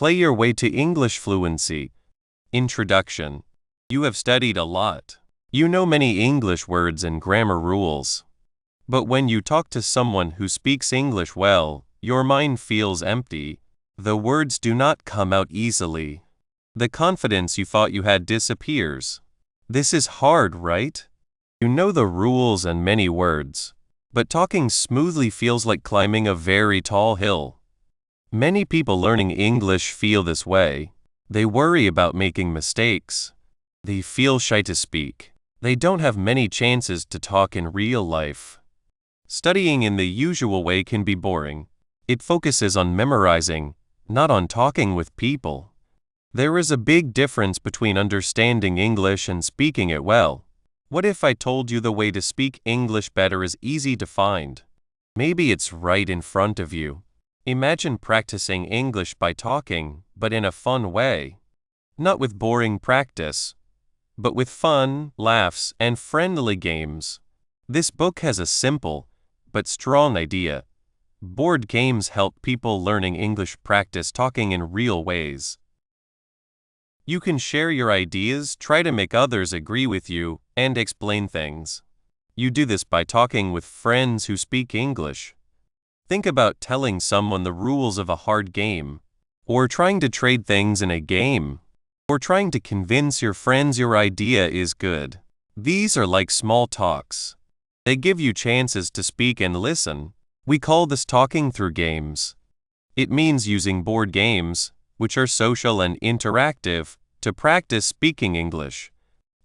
Play your way to English fluency. Introduction. You have studied a lot. You know many English words and grammar rules. But when you talk to someone who speaks English well, your mind feels empty. The words do not come out easily. The confidence you thought you had disappears. This is hard, right? You know the rules and many words, but talking smoothly feels like climbing a very tall hill. Many people learning English feel this way. They worry about making mistakes. They feel shy to speak. They don't have many chances to talk in real life. Studying in the usual way can be boring. It focuses on memorizing, not on talking with people. There is a big difference between understanding English and speaking it well. What if I told you the way to speak English better is easy to find? Maybe it's right in front of you. Imagine practicing English by talking, but in a fun way. Not with boring practice, but with fun, laughs, and friendly games. This book has a simple, but strong idea. Board games help people learning English practice talking in real ways. You can share your ideas, try to make others agree with you, and explain things. You do this by talking with friends who speak English. Think about telling someone the rules of a hard game, or trying to trade things in a game, or trying to convince your friends your idea is good. These are like small talks. They give you chances to speak and listen. We call this talking through games. It means using board games, which are social and interactive, to practice speaking English.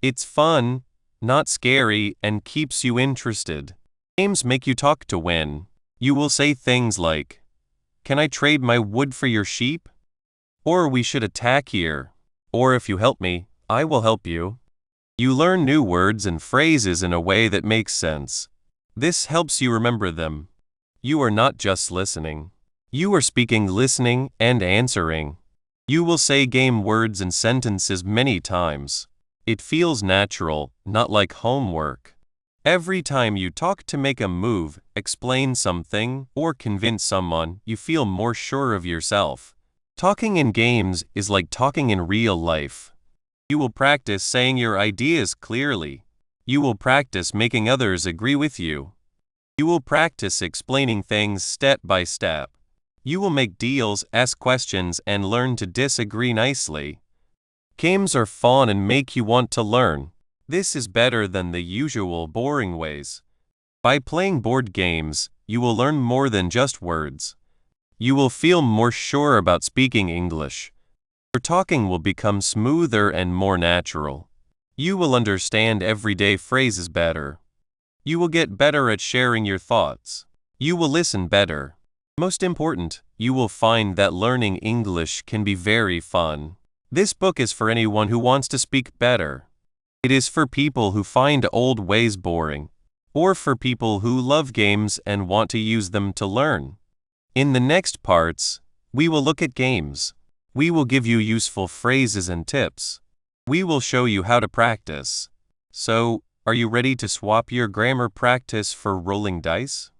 It's fun, not scary, and keeps you interested. Games make you talk to win. You will say things like, "Can I trade my wood for your sheep?" Or "We should attack here." Or "If you help me, I will help you." You learn new words and phrases in a way that makes sense. This helps you remember them. You are not just listening. You are speaking, listening, and answering. You will say game words and sentences many times. It feels natural, not like homework. Every time you talk to make a move, explain something, or convince someone, you feel more sure of yourself. Talking in games is like talking in real life. You will practice saying your ideas clearly. You will practice making others agree with you. You will practice explaining things step by step. You will make deals, ask questions, and learn to disagree nicely. Games are fun and make you want to learn. This is better than the usual boring ways. By playing board games, you will learn more than just words. You will feel more sure about speaking English. Your talking will become smoother and more natural. You will understand everyday phrases better. You will get better at sharing your thoughts. You will listen better. Most important, you will find that learning English can be very fun. This book is for anyone who wants to speak better. It is for people who find old ways boring, or for people who love games and want to use them to learn. In the next parts, we will look at games. We will give you useful phrases and tips. We will show you how to practice. So, are you ready to swap your grammar practice for rolling dice?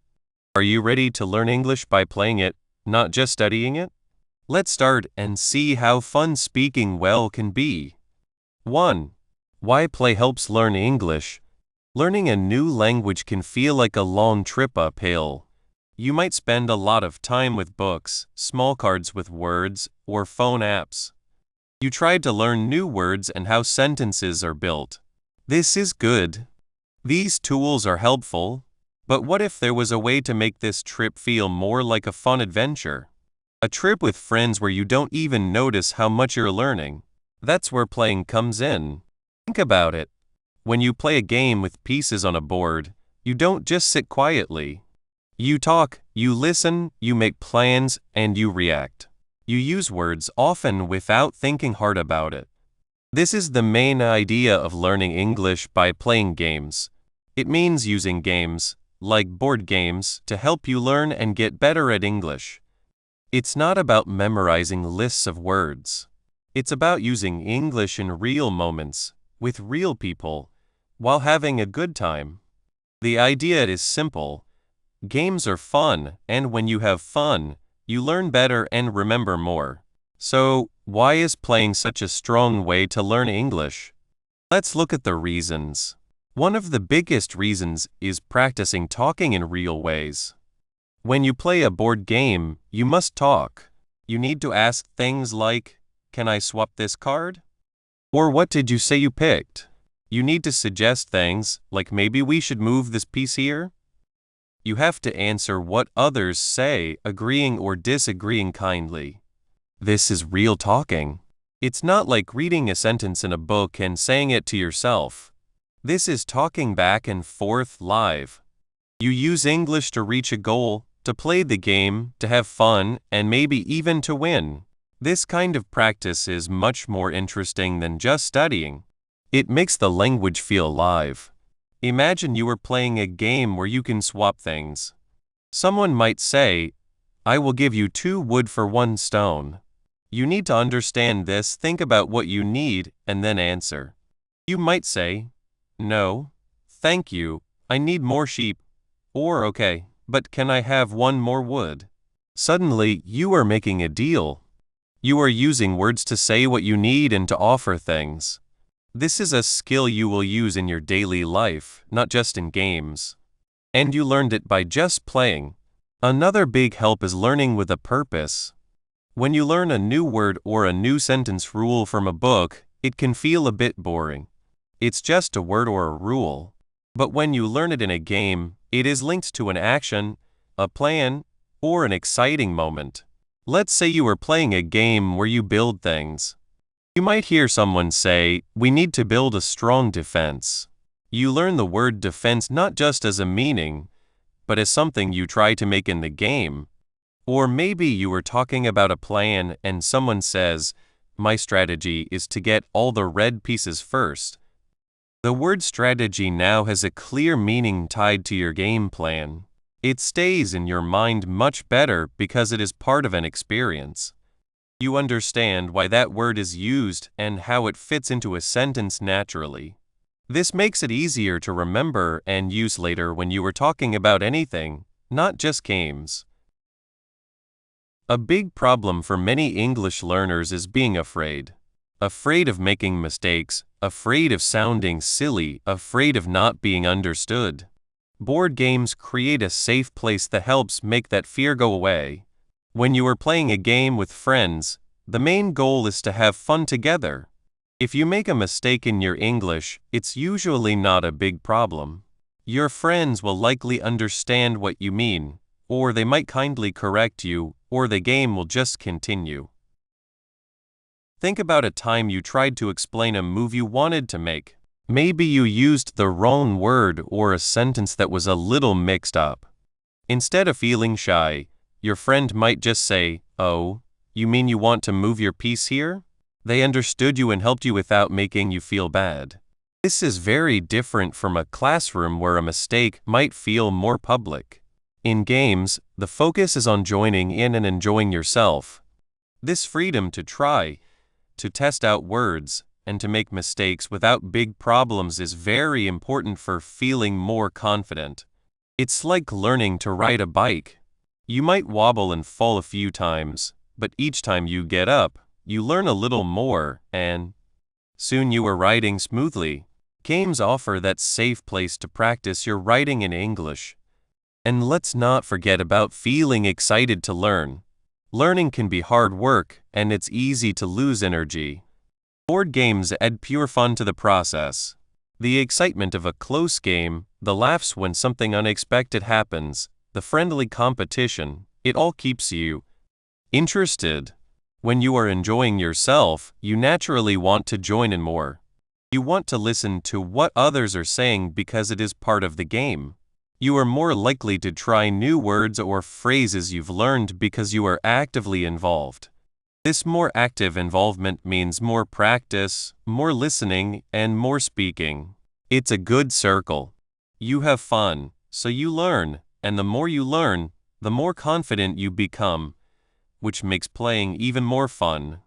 Are you ready to learn English by playing it, not just studying it? Let's start and see how fun speaking well can be. 1. Why play helps learn English. Learning a new language can feel like a long trip uphill. You might spend a lot of time with books, small cards with words, or phone apps. You tried to learn new words and how sentences are built. This is good. These tools are helpful. But what if there was a way to make this trip feel more like a fun adventure? A trip with friends where you don't even notice how much you're learning. That's where playing comes in. Think about it. When you play a game with pieces on a board, you don't just sit quietly. You talk, you listen, you make plans, and you react. You use words often without thinking hard about it. This is the main idea of learning English by playing games. It means using games, like board games, to help you learn and get better at English. It's not about memorizing lists of words. It's about using English in real moments, with real people, while having a good time. The idea is simple. Games are fun, and when you have fun, you learn better and remember more. So, why is playing such a strong way to learn English? Let's look at the reasons. One of the biggest reasons is practicing talking in real ways. When you play a board game, you must talk. You need to ask things like, "Can I swap this card?" Or "What did you say you picked?" You need to suggest things like, "Maybe we should move this piece here." You have to answer what others say, agreeing or disagreeing kindly. This is real talking. It's not like reading a sentence in a book and saying it to yourself. This is talking back and forth live. You use English to reach a goal, to play the game, to have fun, and maybe even to win. This kind of practice is much more interesting than just studying. It makes the language feel alive. Imagine you are playing a game where you can swap things. Someone might say, "I will give you 2 wood for 1 stone." You need to understand this, think about what you need, and then answer. You might say, "No, thank you, I need more sheep." Or, "Okay, but can I have 1 more wood?" Suddenly, you are making a deal. You are using words to say what you need and to offer things. This is a skill you will use in your daily life, not just in games. And you learned it by just playing. Another big help is learning with a purpose. When you learn a new word or a new sentence rule from a book, it can feel a bit boring. It's just a word or a rule. But when you learn it in a game, it is linked to an action, a plan, or an exciting moment. Let's say you are playing a game where you build things. You might hear someone say, "We need to build a strong defense." You learn the word defense not just as a meaning, but as something you try to make in the game. Or maybe you were talking about a plan and someone says, "My strategy is to get all the red pieces first." The word strategy now has a clear meaning tied to your game plan. It stays in your mind much better because it is part of an experience. You understand why that word is used and how it fits into a sentence naturally. This makes it easier to remember and use later when you are talking about anything, not just games. A big problem for many English learners is being afraid. Afraid of making mistakes, afraid of sounding silly, afraid of not being understood. Board games create a safe place that helps make that fear go away. When you are playing a game with friends, the main goal is to have fun together. If you make a mistake in your English, it's usually not a big problem. Your friends will likely understand what you mean, or they might kindly correct you, or the game will just continue. Think about a time you tried to explain a move you wanted to make. Maybe you used the wrong word or a sentence that was a little mixed up. Instead of feeling shy, your friend might just say, "Oh, you mean you want to move your piece here?" They understood you and helped you without making you feel bad. This is very different from a classroom where a mistake might feel more public. In games, the focus is on joining in and enjoying yourself. This freedom to try, to test out words, and to make mistakes without big problems is very important for feeling more confident. It's like learning to ride a bike. You might wobble and fall a few times, but each time you get up, you learn a little more, and soon you are riding smoothly. Games offer that safe place to practice your writing in English. And let's not forget about feeling excited to learn. Learning can be hard work, and it's easy to lose energy. Board games add pure fun to the process. The excitement of a close game, the laughs when something unexpected happens, the friendly competition, it all keeps you interested. When you are enjoying yourself, you naturally want to join in more. You want to listen to what others are saying because it is part of the game. You are more likely to try new words or phrases you've learned because you are actively involved. This more active involvement means more practice, more listening, and more speaking. It's a good circle. You have fun, so you learn, and the more you learn, the more confident you become, which makes playing even more fun.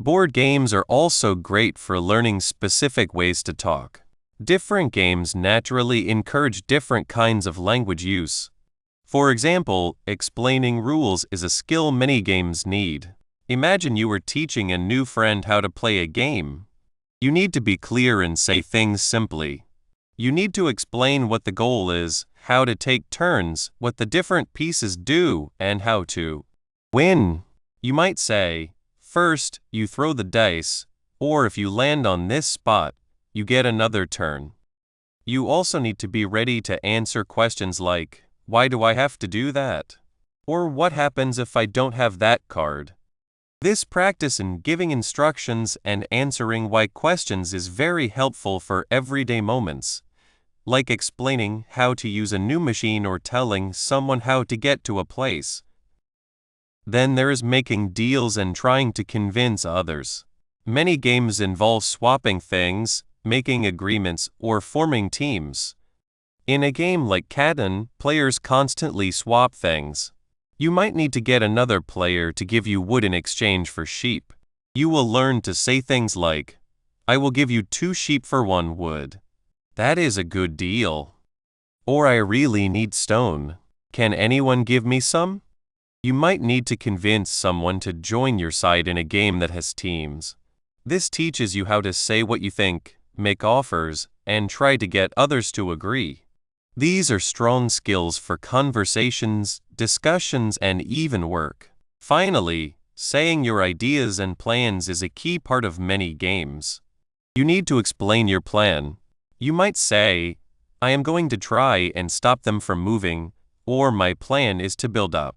Board games are also great for learning specific ways to talk. Different games naturally encourage different kinds of language use. For example, explaining rules is a skill many games need. Imagine you were teaching a new friend how to play a game. You need to be clear and say things simply. You need to explain what the goal is, how to take turns, what the different pieces do, and how to win. You might say, first, you throw the dice, or if you land on this spot, you get another turn. You also need to be ready to answer questions like, why do I have to do that? Or what happens if I don't have that card? This practice in giving instructions and answering why questions is very helpful for everyday moments, like explaining how to use a new machine or telling someone how to get to a place. Then there is making deals and trying to convince others. Many games involve swapping things, making agreements, or forming teams. In a game like Catan, players constantly swap things. You might need to get another player to give you wood in exchange for sheep. You will learn to say things like, I will give you 2 sheep for 1 wood. That is a good deal. Or I really need stone. Can anyone give me some? You might need to convince someone to join your side in a game that has teams. This teaches you how to say what you think, make offers, and try to get others to agree. These are strong skills for conversations, discussions, and even work. Finally, saying your ideas and plans is a key part of many games. You need to explain your plan. You might say, I am going to try and stop them from moving, or my plan is to build up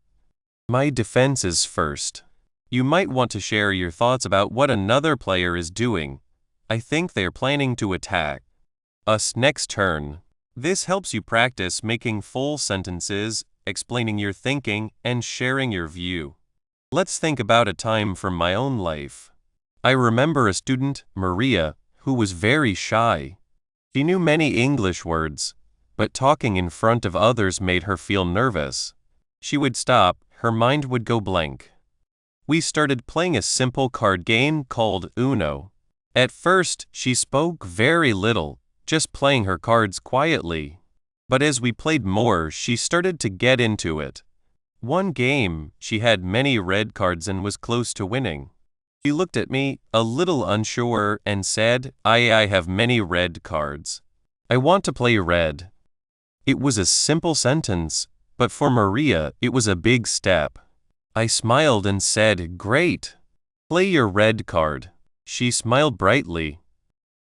my defenses first. You might want to share your thoughts about what another player is doing. I think they're planning to attack us next turn. This helps you practice making full sentences, explaining your thinking, and sharing your view. Let's think about a time from my own life. I remember a student, Maria, who was very shy. She knew many English words, but talking in front of others made her feel nervous. She would stop, her mind would go blank. We started playing a simple card game called Uno. At first, she spoke very little, just playing her cards quietly. But as we played more, she started to get into it. One game, she had many red cards and was close to winning. She looked at me, a little unsure, and said, I have many red cards. I want to play red. It was a simple sentence, but for Maria, it was a big step. I smiled and said, great. Play your red card. She smiled brightly.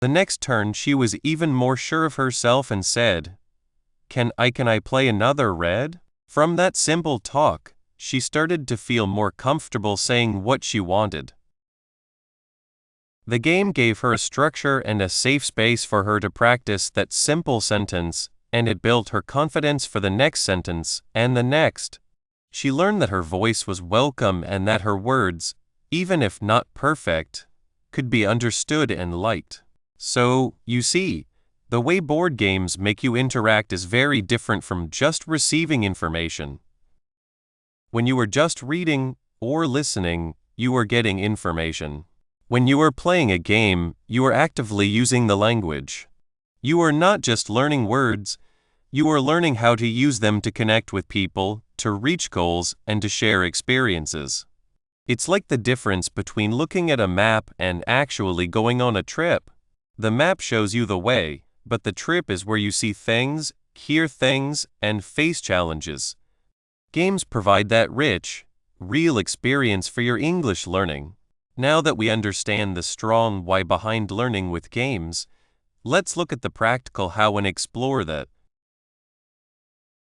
The next turn she was even more sure of herself and said, Can I play another red? From that simple talk, she started to feel more comfortable saying what she wanted. The game gave her a structure and a safe space for her to practice that simple sentence, and it built her confidence for the next sentence and the next. She learned that her voice was welcome and that her words, even if not perfect, could be understood and liked. So, you see, the way board games make you interact is very different from just receiving information. When you are just reading or listening, you are getting information. When you are playing a game, you are actively using the language. You are not just learning words, you are learning how to use them to connect with people, to reach goals, and to share experiences. It's like the difference between looking at a map and actually going on a trip. The map shows you the way, but the trip is where you see things, hear things, and face challenges. Games provide that rich, real experience for your English learning. Now that we understand the strong why behind learning with games, let's look at the practical how and explore that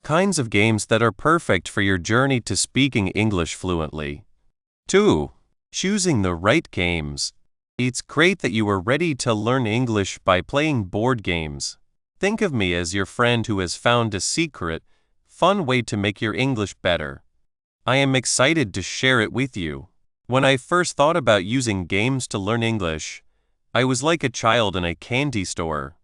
kinds of games that are perfect for your journey to speaking English fluently. 2. Choosing the right games. It's great that you are ready to learn English by playing board games. Think of me as your friend who has found a secret, fun way to make your English better. I am excited to share it with you. When I first thought about using games to learn English, I was like a child in a candy store.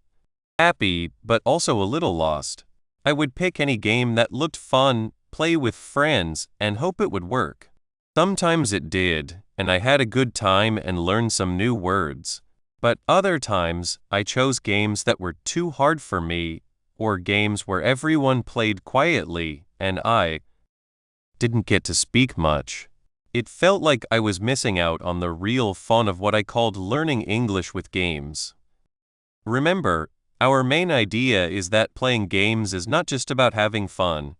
Happy, but also a little lost. I would pick any game that looked fun, play with friends, and hope it would work. Sometimes it did, and I had a good time and learned some new words. But other times, I chose games that were too hard for me, or games where everyone played quietly, and I didn't get to speak much. It felt like I was missing out on the real fun of what I called learning English with games. Remember, our main idea is that playing games is not just about having fun.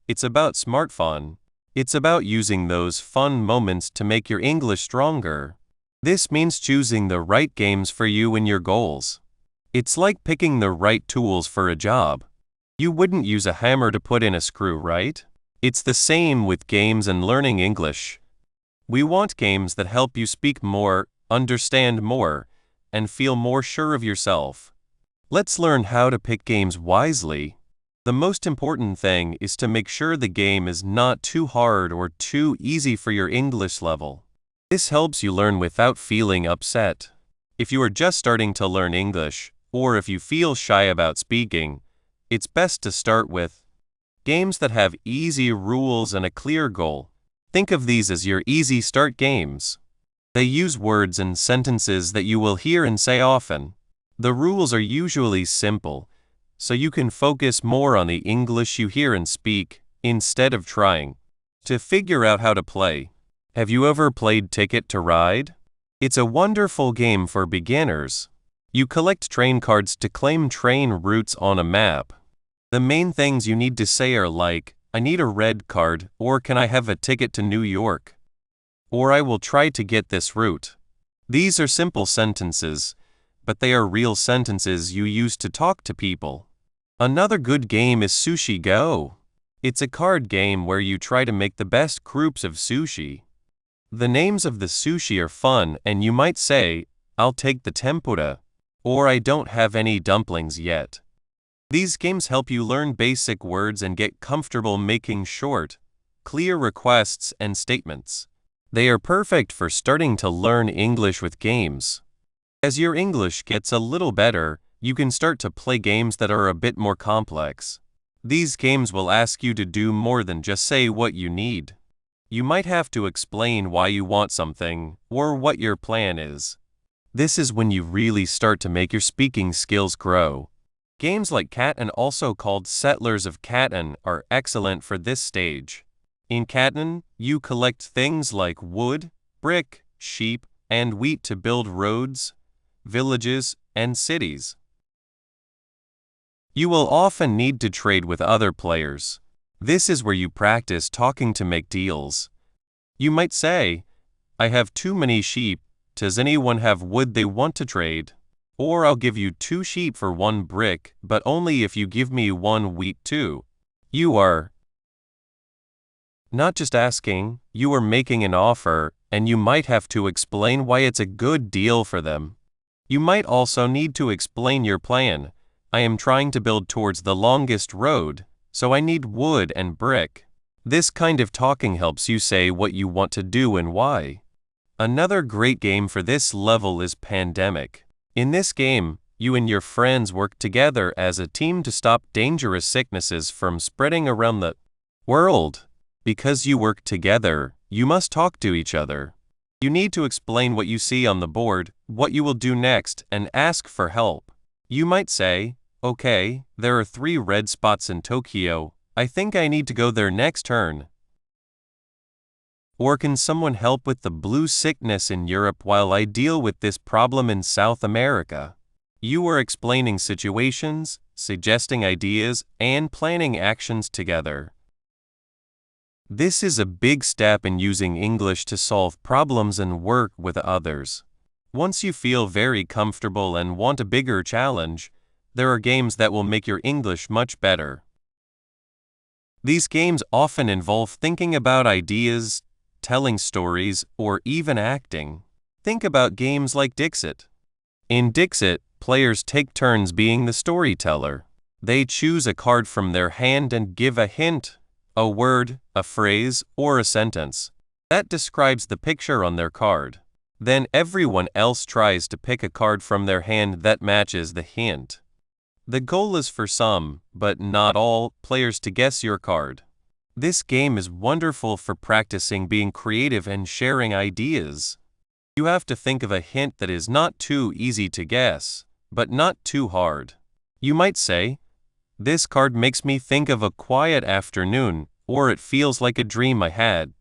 It's about smart fun. It's about using those fun moments to make your English stronger. This means choosing the right games for you and your goals. It's like picking the right tools for a job. You wouldn't use a hammer to put in a screw, right? It's the same with games and learning English. We want games that help you speak more, understand more, and feel more sure of yourself. Let's learn how to pick games wisely. The most important thing is to make sure the game is not too hard or too easy for your English level. This helps you learn without feeling upset. If you are just starting to learn English, or if you feel shy about speaking, it's best to start with games that have easy rules and a clear goal. Think of these as your easy start games. They use words and sentences that you will hear and say often. The rules are usually simple, so you can focus more on the English you hear and speak, instead of trying to figure out how to play. Have you ever played Ticket to Ride? It's a wonderful game for beginners. You collect train cards to claim train routes on a map. The main things you need to say are like, I need a red card, or can I have a ticket to New York? Or I will try to get this route. These are simple sentences, but they are real sentences you use to talk to people. Another good game is Sushi Go. It's a card game where you try to make the best groups of sushi. The names of the sushi are fun, and you might say, I'll take the tempura, or I don't have any dumplings yet. These games help you learn basic words and get comfortable making short, clear requests and statements. They are perfect for starting to learn English with games. As your English gets a little better, you can start to play games that are a bit more complex. These games will ask you to do more than just say what you need. You might have to explain why you want something, or what your plan is. This is when you really start to make your speaking skills grow. Games like Catan, also called Settlers of Catan, are excellent for this stage. In Catan, you collect things like wood, brick, sheep, and wheat to build roads, villages, and cities. You will often need to trade with other players. This is where you practice talking to make deals. You might say, I have too many sheep, does anyone have wood they want to trade? Or I'll give you 2 sheep for 1 brick, but only if you give me 1 wheat too. You are not just asking, you are making an offer, and you might have to explain why it's a good deal for them. You might also need to explain your plan. I am trying to build towards the longest road, so I need wood and brick. This kind of talking helps you say what you want to do and why. Another great game for this level is Pandemic. In this game, you and your friends work together as a team to stop dangerous sicknesses from spreading around the world. Because you work together, you must talk to each other. You need to explain what you see on the board, what you will do next, and ask for help. You might say, okay, there are 3 red spots in Tokyo. I think I need to go there next turn. Or can someone help with the blue sickness in Europe while I deal with this problem in South America? You are explaining situations, suggesting ideas, and planning actions together. This is a big step in using English to solve problems and work with others. Once you feel very comfortable and want a bigger challenge, there are games that will make your English much better. These games often involve thinking about ideas, telling stories, or even acting. Think about games like Dixit. In Dixit, players take turns being the storyteller. They choose a card from their hand and give a hint, a word, a phrase, or a sentence that describes the picture on their card. Then everyone else tries to pick a card from their hand that matches the hint. The goal is for some, but not all, players to guess your card. This game is wonderful for practicing being creative and sharing ideas. You have to think of a hint that is not too easy to guess, but not too hard. You might say, this card makes me think of a quiet afternoon, or it feels like a dream I had.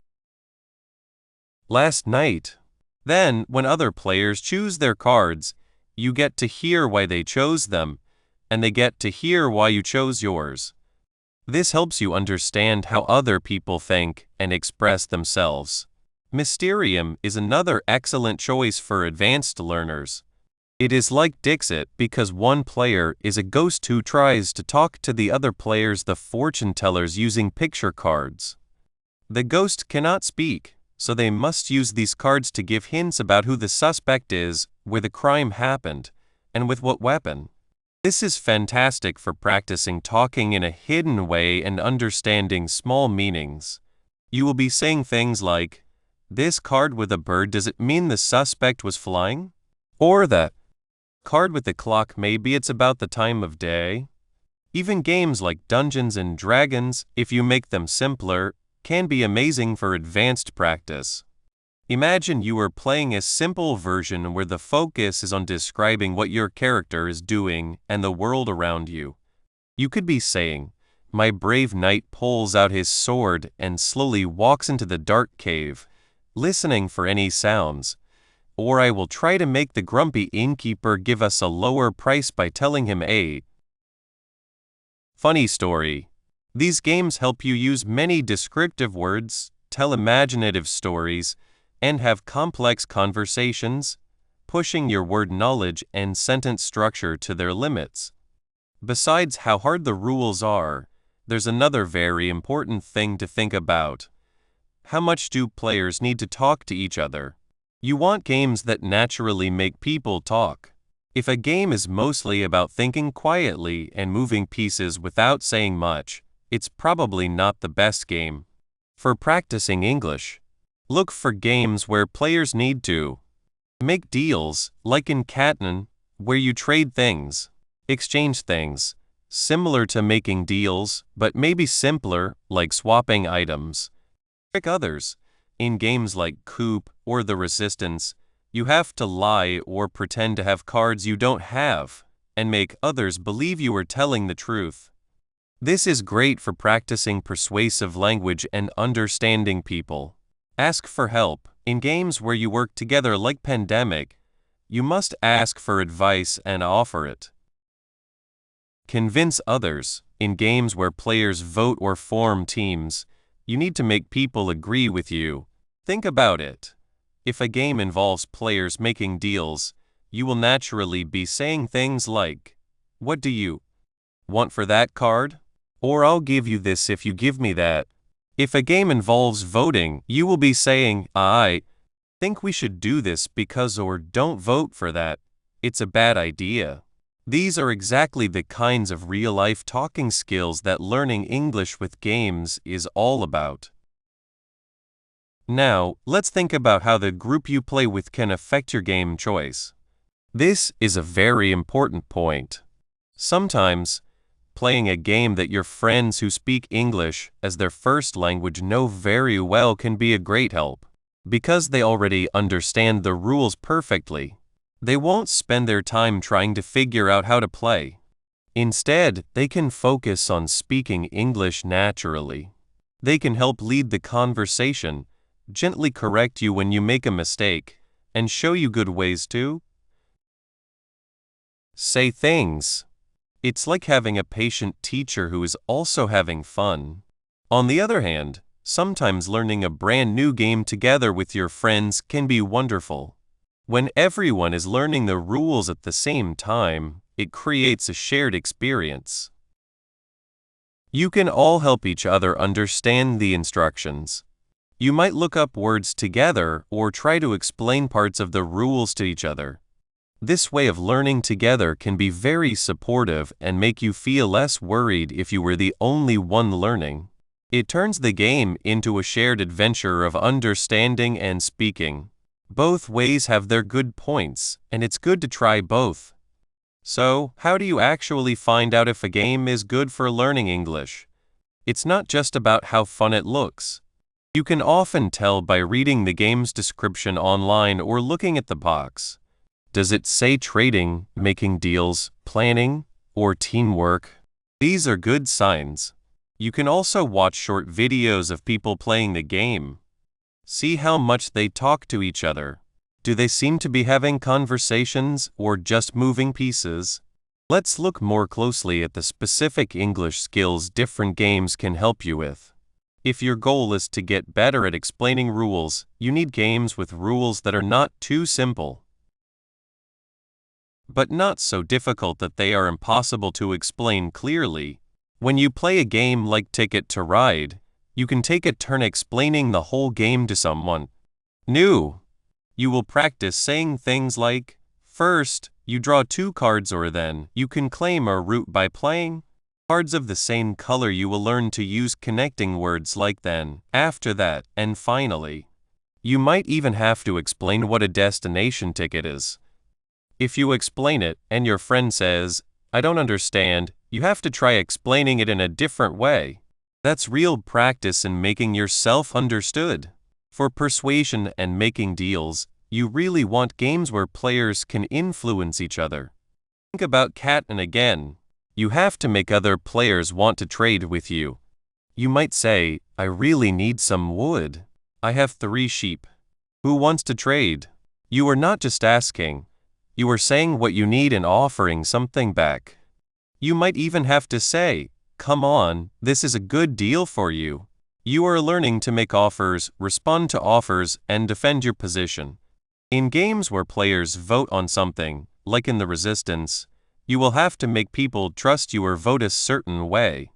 last night. Then, when other players choose their cards, you get to hear why they chose them, and they get to hear why you chose yours. This helps you understand how other people think and express themselves. Mysterium is another excellent choice for advanced learners. It is like Dixit because one player is a ghost who tries to talk to the other players, the fortune tellers, using picture cards. The ghost cannot speak, so they must use these cards to give hints about who the suspect is, where the crime happened, and with what weapon. This is fantastic for practicing talking in a hidden way and understanding small meanings. You will be saying things like, "This card with a bird, does it mean the suspect was flying?" Or that card with the clock, maybe it's about the time of day. Even games like Dungeons and Dragons, if you make them simpler, can be amazing for advanced practice. Imagine you are playing a simple version where the focus is on describing what your character is doing and the world around you. You could be saying, "My brave knight pulls out his sword and slowly walks into the dark cave, listening for any sounds." Or, "I will try to make the grumpy innkeeper give us a lower price by telling him a funny story." These games help you use many descriptive words, tell imaginative stories, and have complex conversations, pushing your word knowledge and sentence structure to their limits. Besides how hard the rules are, there's another very important thing to think about. How much do players need to talk to each other? You want games that naturally make people talk. If a game is mostly about thinking quietly and moving pieces without saying much, it's probably not the best game. For practicing English, look for games where players need to make deals, like in Catan, where you trade things, exchange things, similar to making deals, but maybe simpler, like swapping items. Trick others. In games like Coup or The Resistance, you have to lie or pretend to have cards you don't have, and make others believe you are telling the truth. This is great for practicing persuasive language and understanding people. Ask for help. In games where you work together like Pandemic, you must ask for advice and offer it. Convince others. In games where players vote or form teams, you need to make people agree with you. Think about it. If a game involves players making deals, you will naturally be saying things like, "What do you want for that card?" Or, "I'll give you this if you give me that." If a game involves voting, you will be saying, "I think we should do this because," or "Don't vote for that. It's a bad idea." These are exactly the kinds of real-life talking skills that learning English with games is all about. Now, let's think about how the group you play with can affect your game choice. This is a very important point. Sometimes, playing a game that your friends who speak English as their first language know very well can be a great help. Because they already understand the rules perfectly, they won't spend their time trying to figure out how to play. Instead, they can focus on speaking English naturally. They can help lead the conversation, gently correct you when you make a mistake, and show you good ways to say things. It's like having a patient teacher who is also having fun. On the other hand, sometimes learning a brand new game together with your friends can be wonderful. When everyone is learning the rules at the same time, it creates a shared experience. You can all help each other understand the instructions. You might look up words together or try to explain parts of the rules to each other. This way of learning together can be very supportive and make you feel less worried if you were the only one learning. It turns the game into a shared adventure of understanding and speaking. Both ways have their good points, and it's good to try both. So, how do you actually find out if a game is good for learning English? It's not just about how fun it looks. You can often tell by reading the game's description online or looking at the box. Does it say trading, making deals, planning, or teamwork? These are good signs. You can also watch short videos of people playing the game. See how much they talk to each other. Do they seem to be having conversations or just moving pieces? Let's look more closely at the specific English skills different games can help you with. If your goal is to get better at explaining rules, you need games with rules that are not too simple, but not so difficult that they are impossible to explain clearly. When you play a game like Ticket to Ride, you can take a turn explaining the whole game to someone new. You will practice saying things like, first, you draw 2 cards, or then, you can claim a route by playing cards of the same color. You will learn to use connecting words like then, after that, and finally. You might even have to explain what a destination ticket is. If you explain it and your friend says, I don't understand, you have to try explaining it in a different way. That's real practice in making yourself understood. For persuasion and making deals, you really want games where players can influence each other. Think about Catan again. You have to make other players want to trade with you. You might say, I really need some wood. I have 3 sheep. Who wants to trade? You are not just asking. You are saying what you need and offering something back. You might even have to say, come on, this is a good deal for you. You are learning to make offers, respond to offers, and defend your position. In games where players vote on something, like in the Resistance, you will have to make people trust you or vote a certain way.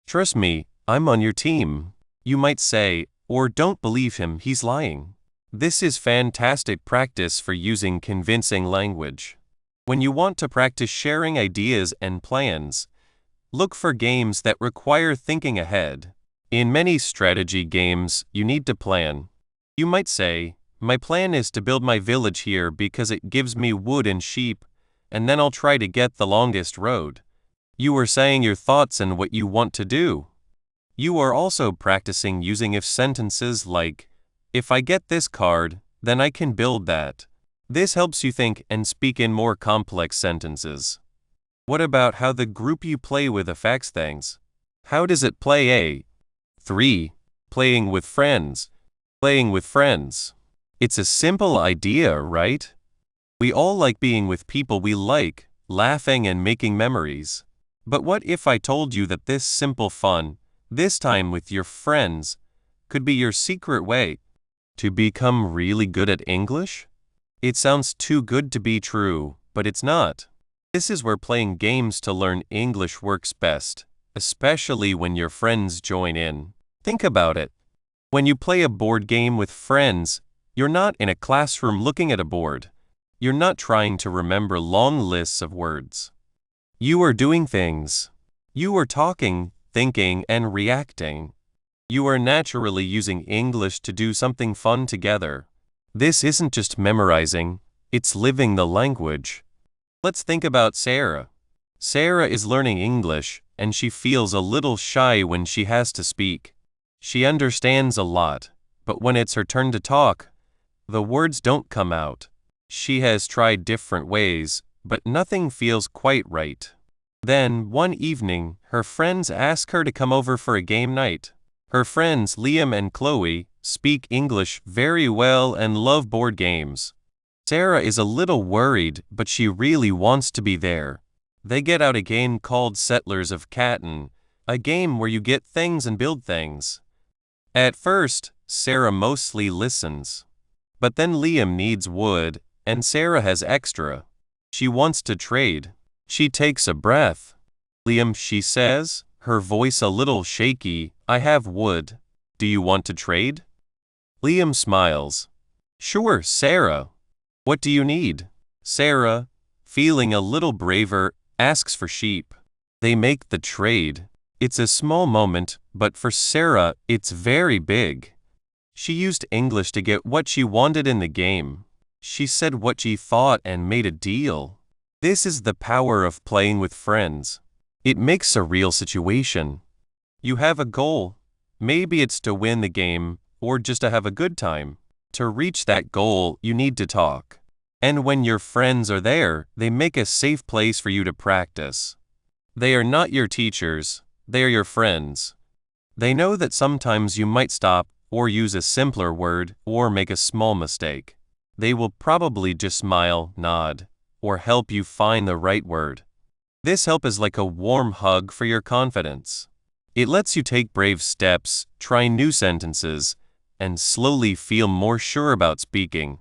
Trust me, I'm on your team. You might say, or don't believe him, he's lying. This is fantastic practice for using convincing language. When you want to practice sharing ideas and plans, look for games that require thinking ahead. In many strategy games, you need to plan. You might say, my plan is to build my village here because it gives me wood and sheep, and then I'll try to get the longest road. You are saying your thoughts and what you want to do. You are also practicing using if sentences like, if I get this card, then I can build that. This helps you think and speak in more complex sentences. What about how the group you play with affects things? How does it play? 3. Playing with friends. Playing with friends. It's a simple idea, right? We all like being with people we like, laughing and making memories. But what if I told you that this simple fun, this time with your friends, could be your secret way to become really good at English? It sounds too good to be true, but it's not. This is where playing games to learn English works best, especially when your friends join in. Think about it. When you play a board game with friends, you're not in a classroom looking at a board. You're not trying to remember long lists of words. You are doing things. You are talking, thinking, and reacting. You are naturally using English to do something fun together. This isn't just memorizing, it's living the language. Let's think about Sarah. Sarah is learning English, and she feels a little shy when she has to speak. She understands a lot, but when it's her turn to talk, the words don't come out. She has tried different ways, but nothing feels quite right. Then, one evening, her friends ask her to come over for a game night. Her friends, Liam and Chloe, speak English very well and love board games. Sarah is a little worried, but she really wants to be there. They get out a game called Settlers of Catan, a game where you get things and build things. At first, Sarah mostly listens. But then Liam needs wood, and Sarah has extra. She wants to trade. She takes a breath. Liam, she says, her voice a little shaky, I have wood. Do you want to trade? Liam smiles. Sure, Sarah. What do you need? Sarah, feeling a little braver, asks for sheep. They make the trade. It's a small moment, but for Sarah, it's very big. She used English to get what she wanted in the game. She said what she thought and made a deal. This is the power of playing with friends. It makes a real situation. You have a goal. Maybe it's to win the game, or just to have a good time. To reach that goal, you need to talk. And when your friends are there, they make a safe place for you to practice. They are not your teachers, they are your friends. They know that sometimes you might stop or use a simpler word, or make a small mistake. They will probably just smile, nod, or help you find the right word. This help is like a warm hug for your confidence. It lets you take brave steps, try new sentences, and slowly feel more sure about speaking.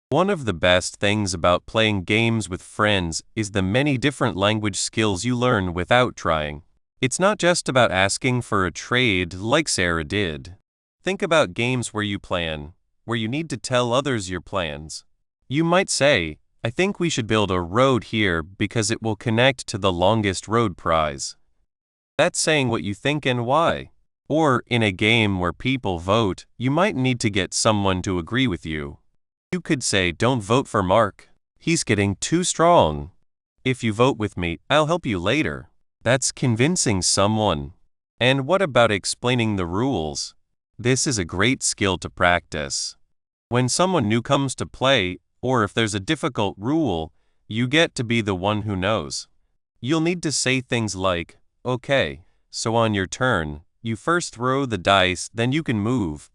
One of the best things about playing games with friends is the many different language skills you learn without trying. It's not just about asking for a trade like Sarah did. Think about games where you plan, where you need to tell others your plans. You might say, I think we should build a road here because it will connect to the longest road prize. That's saying what you think and why. Or in a game where people vote, you might need to get someone to agree with you. You could say, don't vote for Mark. He's getting too strong. If you vote with me, I'll help you later. That's convincing someone. And what about explaining the rules? This is a great skill to practice. When someone new comes to play, or if there's a difficult rule, you get to be the one who knows. You'll need to say things like, okay, so on your turn, you first throw the dice, then you can move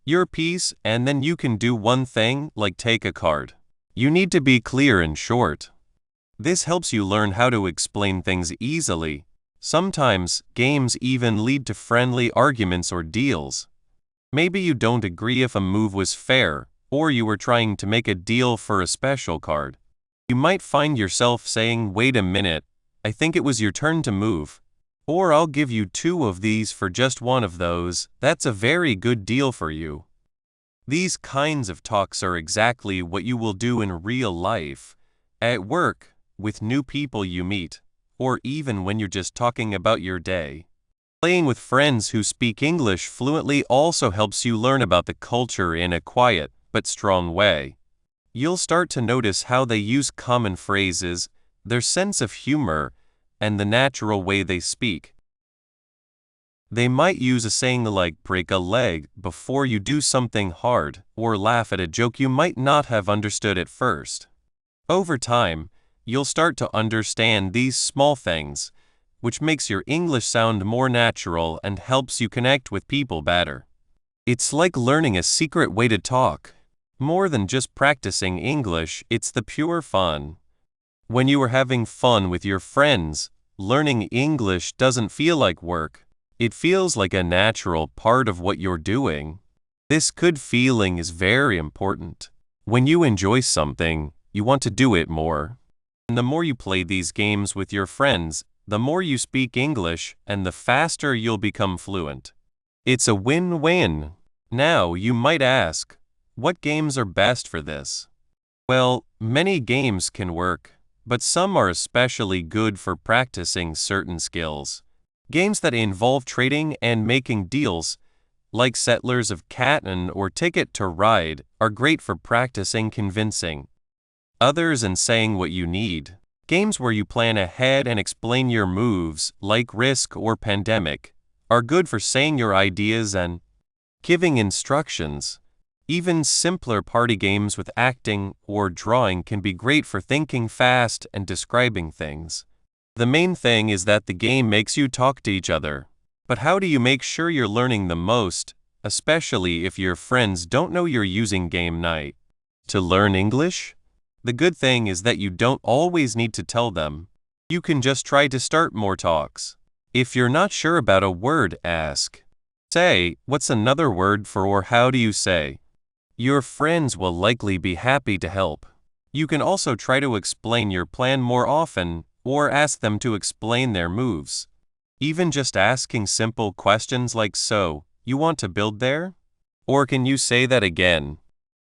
your piece, and then you can do one thing, like take a card. You need to be clear and short. This helps you learn how to explain things easily. Sometimes, games even lead to friendly arguments or deals. Maybe you don't agree if a move was fair, or you were trying to make a deal for a special card. You might find yourself saying, wait a minute, I think it was your turn to move. Or I'll give you 2 of these for just 1 of those. That's a very good deal for you. These kinds of talks are exactly what you will do in real life, at work, with new people you meet, or even when you're just talking about your day. Playing with friends who speak English fluently also helps you learn about the culture in a quiet but strong way. You'll start to notice how they use common phrases, their sense of humor, and the natural way they speak. They might use a saying like break a leg before you do something hard, or laugh at a joke you might not have understood at first. Over time, you'll start to understand these small things, which makes your English sound more natural and helps you connect with people better. It's like learning a secret way to talk. More than just practicing English, it's the pure fun. When you are having fun with your friends, learning English doesn't feel like work. It feels like a natural part of what you're doing. This good feeling is very important. When you enjoy something, you want to do it more. And the more you play these games with your friends, the more you speak English and the faster you'll become fluent. It's a win-win. Now, you might ask, what games are best for this? Well, many games can work, but some are especially good for practicing certain skills. Games that involve trading and making deals, like Settlers of Catan or Ticket to Ride, are great for practicing convincing others and saying what you need. Games where you plan ahead and explain your moves, like Risk or Pandemic, are good for saying your ideas and giving instructions. Even simpler party games with acting or drawing can be great for thinking fast and describing things. The main thing is that the game makes you talk to each other. But how do you make sure you're learning the most, especially if your friends don't know you're using game night to learn English? The good thing is that you don't always need to tell them. You can just try to start more talks. If you're not sure about a word, ask. Say, what's another word for or how do you say? Your friends will likely be happy to help. You can also try to explain your plan more often or ask them to explain their moves. Even just asking simple questions like, so, you want to build there? Or can you say that again?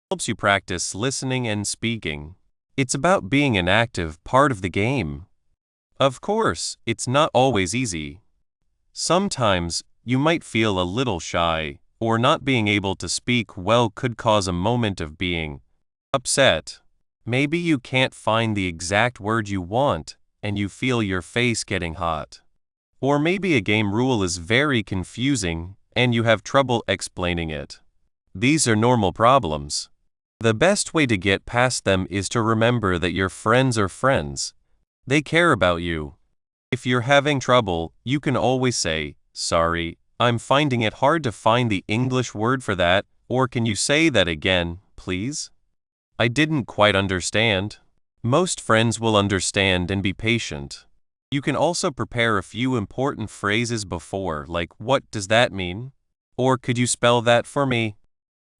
Helps you practice listening and speaking. It's about being an active part of the game. Of course, it's not always easy. Sometimes, you might feel a little shy, or not being able to speak well could cause a moment of being upset. Maybe you can't find the exact word you want, and you feel your face getting hot. Or maybe a game rule is very confusing, and you have trouble explaining it. These are normal problems. The best way to get past them is to remember that your friends are friends. They care about you. If you're having trouble, you can always say, sorry, I'm finding it hard to find the English word for that, or can you say that again, please? I didn't quite understand. Most friends will understand and be patient. You can also prepare a few important phrases before, like, what does that mean? Or could you spell that for me?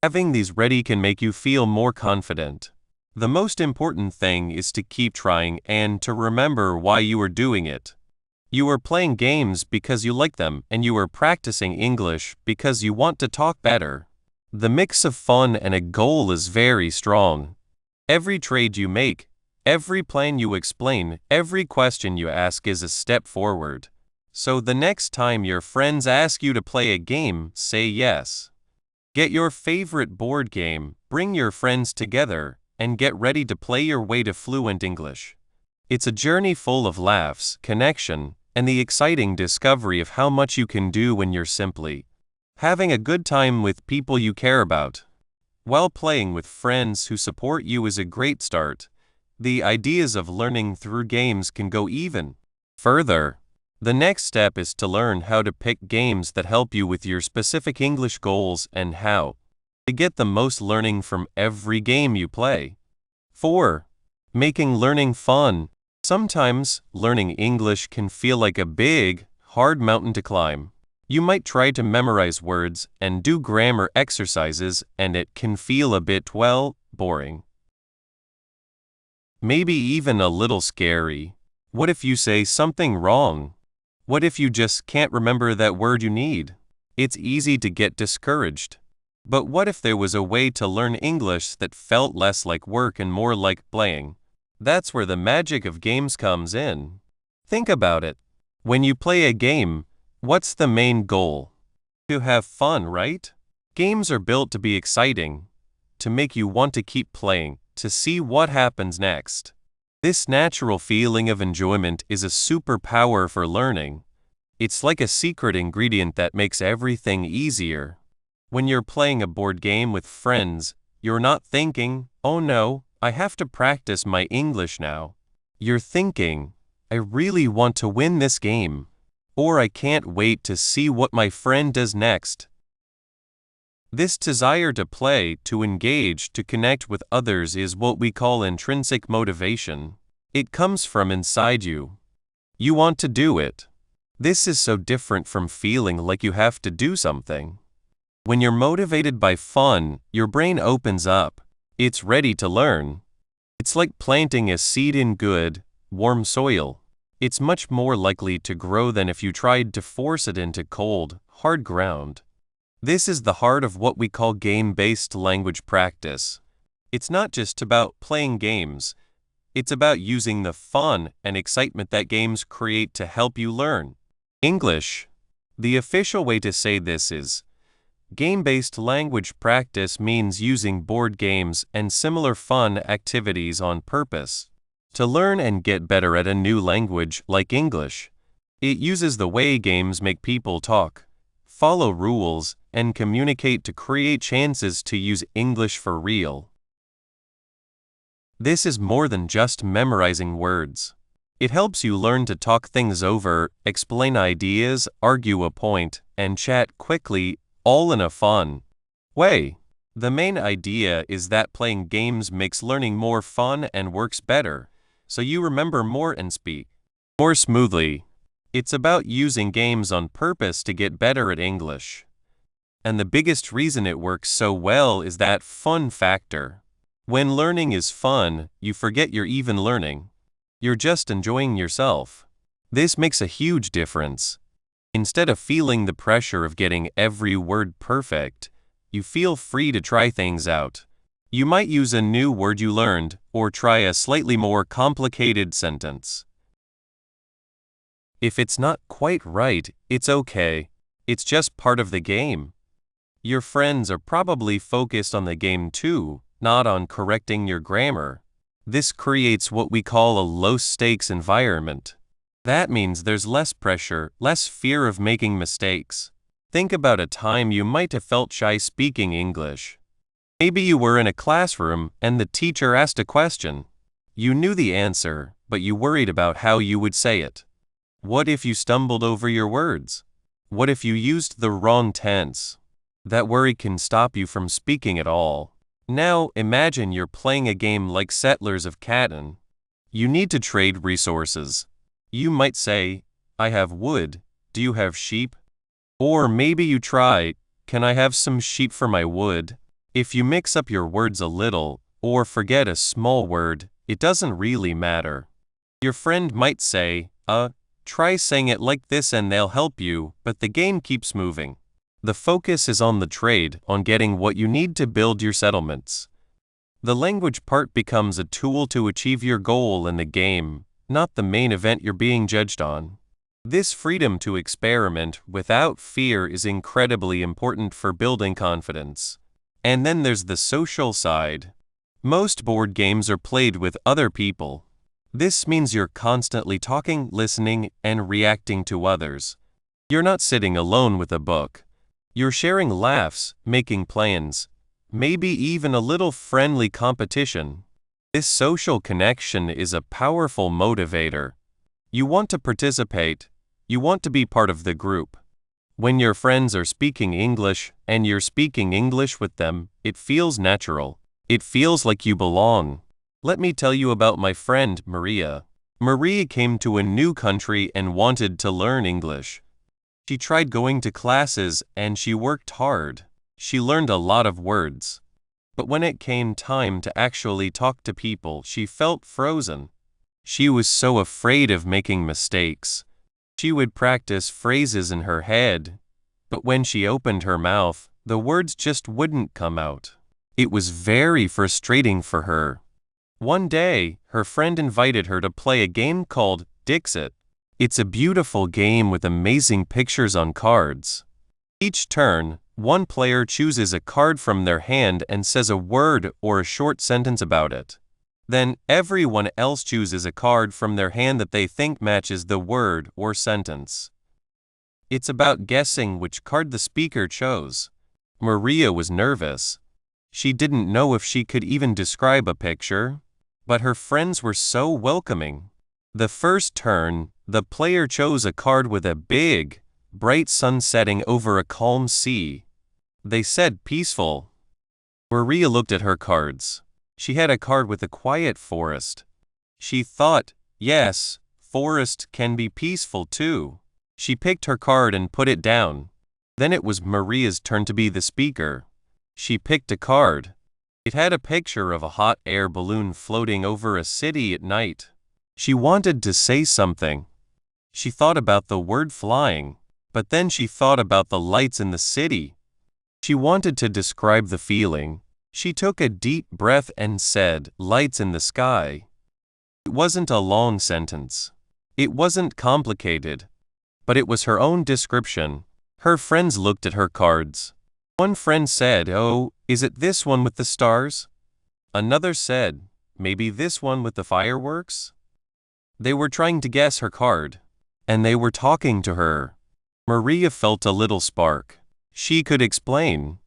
Having these ready can make you feel more confident. The most important thing is to keep trying and to remember why you are doing it. You are playing games because you like them, and you are practicing English because you want to talk better. The mix of fun and a goal is very strong. Every trade you make, every plan you explain, every question you ask is a step forward. So the next time your friends ask you to play a game, say yes. Get your favorite board game, bring your friends together, and get ready to play your way to fluent English. It's a journey full of laughs, connection, and the exciting discovery of how much you can do when you're simply having a good time with people you care about. While playing with friends who support you is a great start, the ideas of learning through games can go even further. The next step is to learn how to pick games that help you with your specific English goals and how to get the most learning from every game you play. 4. Making learning fun. Sometimes, learning English can feel like a big, hard mountain to climb. You might try to memorize words and do grammar exercises, and it can feel a bit, well, boring. Maybe even a little scary. What if you say something wrong? What if you just can't remember that word you need? It's easy to get discouraged. But what if there was a way to learn English that felt less like work and more like playing? That's where the magic of games comes in. Think about it. When you play a game, what's the main goal? To have fun, right? Games are built to be exciting, to make you want to keep playing, to see what happens next. This natural feeling of enjoyment is a superpower for learning. It's like a secret ingredient that makes everything easier. When you're playing a board game with friends, you're not thinking, oh no, I have to practice my English now. You're thinking, I really want to win this game. Or I can't wait to see what my friend does next. This desire to play, to engage, to connect with others is what we call intrinsic motivation. It comes from inside you. You want to do it. This is so different from feeling like you have to do something. When you're motivated by fun, your brain opens up. It's ready to learn. It's like planting a seed in good, warm soil. It's much more likely to grow than if you tried to force it into cold, hard ground. This is the heart of what we call game-based language practice. It's not just about playing games. It's about using the fun and excitement that games create to help you learn English. The official way to say this is, game-based language practice means using board games and similar fun activities on purpose to learn and get better at a new language like English. It uses the way games make people talk, follow rules, and communicate to create chances to use English for real. This is more than just memorizing words. It helps you learn to talk things over, explain ideas, argue a point, and chat quickly, all in a fun way. The main idea is that playing games makes learning more fun and works better, so you remember more and speak more smoothly. It's about using games on purpose to get better at English. And the biggest reason it works so well is that fun factor. When learning is fun, you forget you're even learning. You're just enjoying yourself. This makes a huge difference. Instead of feeling the pressure of getting every word perfect, you feel free to try things out. You might use a new word you learned, or try a slightly more complicated sentence. If it's not quite right, it's okay. It's just part of the game. Your friends are probably focused on the game too, not on correcting your grammar. This creates what we call a low-stakes environment. That means there's less pressure, less fear of making mistakes. Think about a time you might have felt shy speaking English. Maybe you were in a classroom and the teacher asked a question. You knew the answer, but you worried about how you would say it. What if you stumbled over your words? What if you used the wrong tense? That worry can stop you from speaking at all. Now, imagine you're playing a game like Settlers of Catan. You need to trade resources. You might say, I have wood, do you have sheep? Or maybe you try, can I have some sheep for my wood? If you mix up your words a little, or forget a small word, it doesn't really matter. Your friend might say, try saying it like this and they'll help you, but the game keeps moving. The focus is on the trade, on getting what you need to build your settlements. The language part becomes a tool to achieve your goal in the game, not the main event you're being judged on. This freedom to experiment without fear is incredibly important for building confidence. And then there's the social side. Most board games are played with other people. This means you're constantly talking, listening, and reacting to others. You're not sitting alone with a book. You're sharing laughs, making plans, maybe even a little friendly competition. This social connection is a powerful motivator. You want to participate. You want to be part of the group. When your friends are speaking English and you're speaking English with them, it feels natural. It feels like you belong. Let me tell you about my friend, Maria. Maria came to a new country and wanted to learn English. She tried going to classes and she worked hard. She learned a lot of words. But when it came time to actually talk to people, she felt frozen. She was so afraid of making mistakes. She would practice phrases in her head, but when she opened her mouth, the words just wouldn't come out. It was very frustrating for her. One day, her friend invited her to play a game called Dixit. It's a beautiful game with amazing pictures on cards. Each turn, one player chooses a card from their hand and says a word or a short sentence about it. Then, everyone else chooses a card from their hand that they think matches the word or sentence. It's about guessing which card the speaker chose. Maria was nervous. She didn't know if she could even describe a picture, but her friends were so welcoming. The first turn, the player chose a card with a big, bright sun setting over a calm sea. They said peaceful. Maria looked at her cards. She had a card with a quiet forest. She thought, yes, forest can be peaceful too. She picked her card and put it down. Then it was Maria's turn to be the speaker. She picked a card. It had a picture of a hot air balloon floating over a city at night. She wanted to say something. She thought about the word flying, but then she thought about the lights in the city. She wanted to describe the feeling. She took a deep breath and said, lights in the sky. It wasn't a long sentence. It wasn't complicated, but it was her own description. Her friends looked at her cards. One friend said, oh, is it this one with the stars? Another said, maybe this one with the fireworks? They were trying to guess her card, and they were talking to her. Maria felt a little spark. She could explain.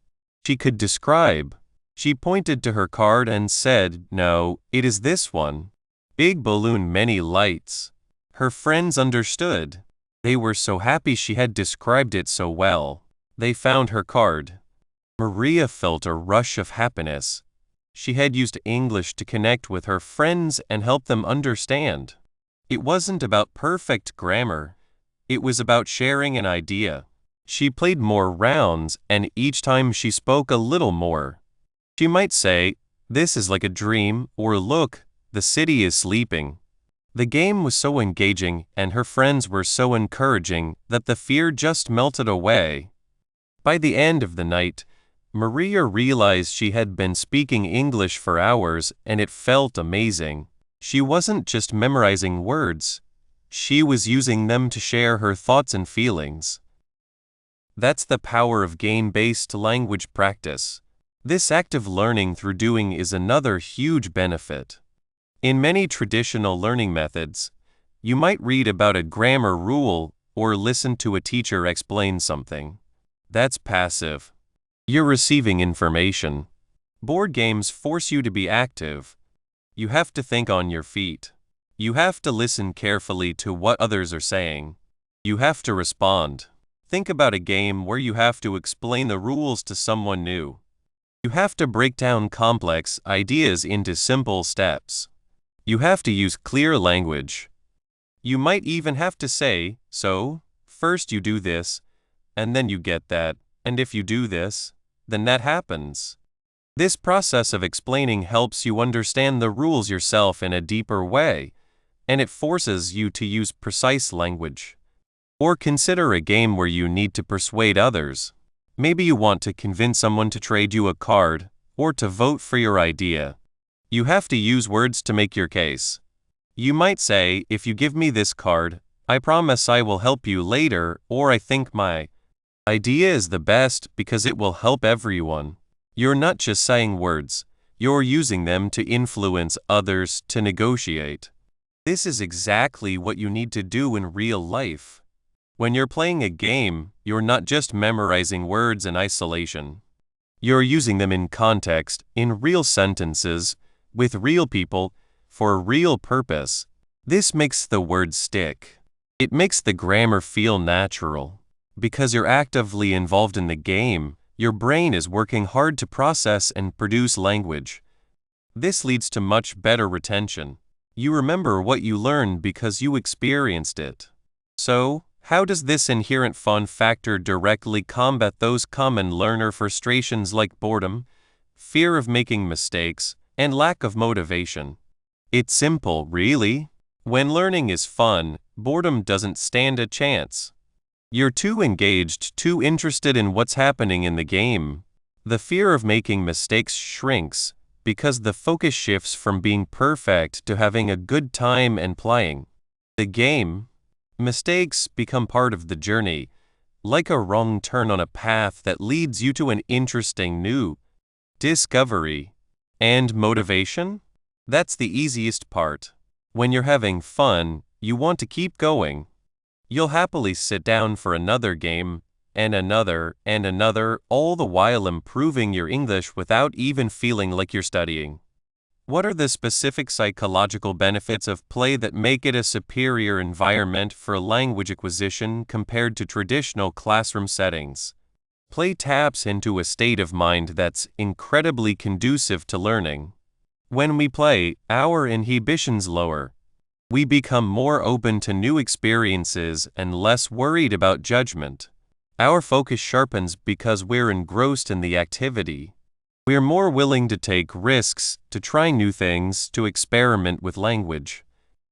She could describe. She pointed to her card and said, no, it is this one. Big balloon, many lights. Her friends understood. They were so happy she had described it so well. They found her card. Maria felt a rush of happiness. She had used English to connect with her friends and help them understand. It wasn't about perfect grammar. It was about sharing an idea. She played more rounds, and each time she spoke a little more. She might say, this is like a dream, or look, the city is sleeping. The game was so engaging and her friends were so encouraging that the fear just melted away. By the end of the night, Maria realized she had been speaking English for hours and it felt amazing. She wasn't just memorizing words. She was using them to share her thoughts and feelings. That's the power of game-based language practice. This active learning through doing is another huge benefit. In many traditional learning methods, you might read about a grammar rule or listen to a teacher explain something. That's passive. You're receiving information. Board games force you to be active. You have to think on your feet. You have to listen carefully to what others are saying. You have to respond. Think about a game where you have to explain the rules to someone new. You have to break down complex ideas into simple steps. You have to use clear language. You might even have to say, so, first you do this, and then you get that, and if you do this, then that happens. This process of explaining helps you understand the rules yourself in a deeper way, and it forces you to use precise language. Or consider a game where you need to persuade others. Maybe you want to convince someone to trade you a card, or to vote for your idea. You have to use words to make your case. You might say, if you give me this card, I promise I will help you later, or I think my idea is the best because it will help everyone. You're not just saying words, you're using them to influence others to negotiate. This is exactly what you need to do in real life. When you're playing a game, you're not just memorizing words in isolation. You're using them in context, in real sentences, with real people, for a real purpose. This makes the words stick. It makes the grammar feel natural. Because you're actively involved in the game, your brain is working hard to process and produce language. This leads to much better retention. You remember what you learned because you experienced it. So, how does this inherent fun factor directly combat those common learner frustrations like boredom, fear of making mistakes, and lack of motivation? It's simple, really. When learning is fun, boredom doesn't stand a chance. You're too engaged, too interested in what's happening in the game. The fear of making mistakes shrinks because the focus shifts from being perfect to having a good time and playing the game. Mistakes become part of the journey, like a wrong turn on a path that leads you to an interesting new discovery. And motivation? That's the easiest part. When you're having fun, you want to keep going. You'll happily sit down for another game, and another, all the while improving your English without even feeling like you're studying. What are the specific psychological benefits of play that make it a superior environment for language acquisition compared to traditional classroom settings? Play taps into a state of mind that's incredibly conducive to learning. When we play, our inhibitions lower. We become more open to new experiences and less worried about judgment. Our focus sharpens because we're engrossed in the activity. We're more willing to take risks, to try new things, to experiment with language.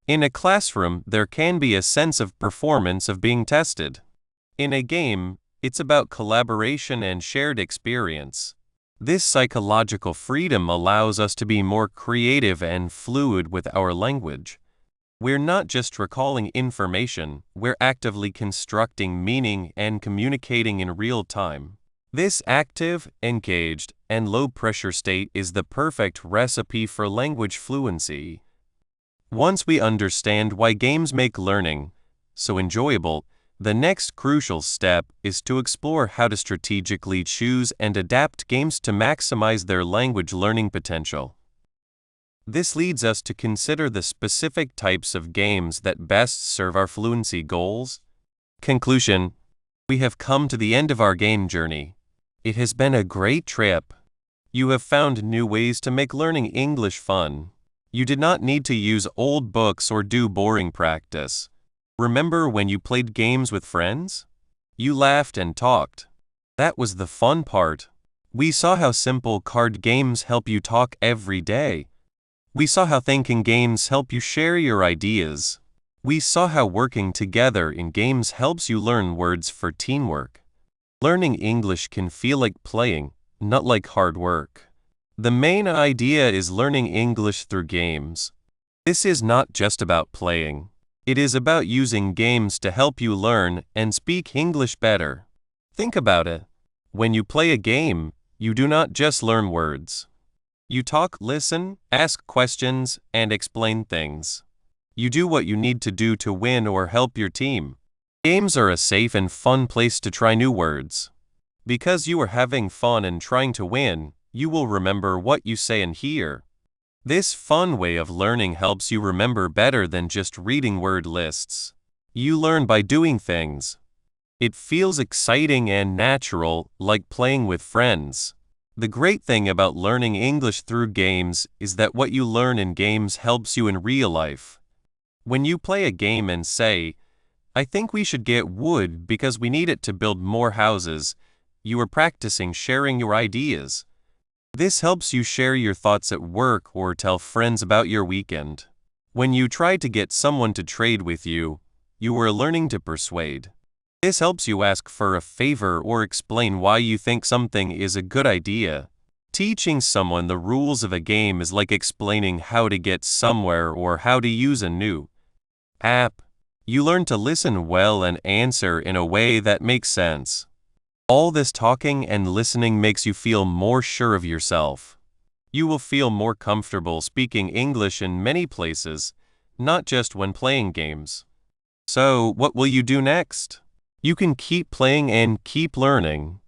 In a classroom, there can be a sense of performance of being tested. In a game, it's about collaboration and shared experience. This psychological freedom allows us to be more creative and fluid with our language. We're not just recalling information, we're actively constructing meaning and communicating in real time. This active, engaged, and low-pressure state is the perfect recipe for language fluency. Once we understand why games make learning so enjoyable, the next crucial step is to explore how to strategically choose and adapt games to maximize their language learning potential. This leads us to consider the specific types of games that best serve our fluency goals. Conclusion: we have come to the end of our game journey. It has been a great trip. You have found new ways to make learning English fun. You did not need to use old books or do boring practice. Remember when you played games with friends? You laughed and talked. That was the fun part. We saw how simple card games help you talk every day. We saw how thinking games help you share your ideas. We saw how working together in games helps you learn words for teamwork. Learning English can feel like playing, not like hard work. The main idea is learning English through games. This is not just about playing. It is about using games to help you learn and speak English better. Think about it. When you play a game, you do not just learn words. You talk, listen, ask questions, and explain things. You do what you need to do to win or help your team. Games are a safe and fun place to try new words. Because you are having fun and trying to win, you will remember what you say and hear. This fun way of learning helps you remember better than just reading word lists. You learn by doing things. It feels exciting and natural, like playing with friends. The great thing about learning English through games is that what you learn in games helps you in real life. When you play a game and say, "I think we should get wood because we need it to build more houses," you are practicing sharing your ideas. This helps you share your thoughts at work or tell friends about your weekend. When you try to get someone to trade with you, you are learning to persuade. This helps you ask for a favor or explain why you think something is a good idea. Teaching someone the rules of a game is like explaining how to get somewhere or how to use a new app. You learn to listen well and answer in a way that makes sense. All this talking and listening makes you feel more sure of yourself. You will feel more comfortable speaking English in many places, not just when playing games. So, what will you do next? You can keep playing and keep learning.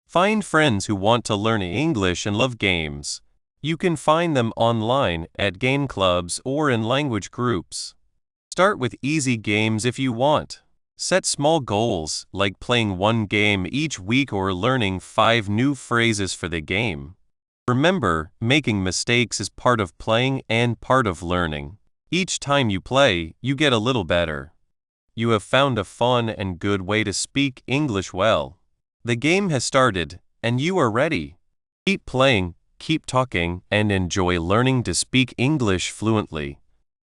Find friends who want to learn English and love games. You can find them online at game clubs or in language groups. Start with easy games if you want. Set small goals, like playing one game each week or learning 5 new phrases for the game. Remember, making mistakes is part of playing and part of learning. Each time you play, you get a little better. You have found a fun and good way to speak English well. The game has started, and you are ready. Keep playing, keep talking, and enjoy learning to speak English fluently.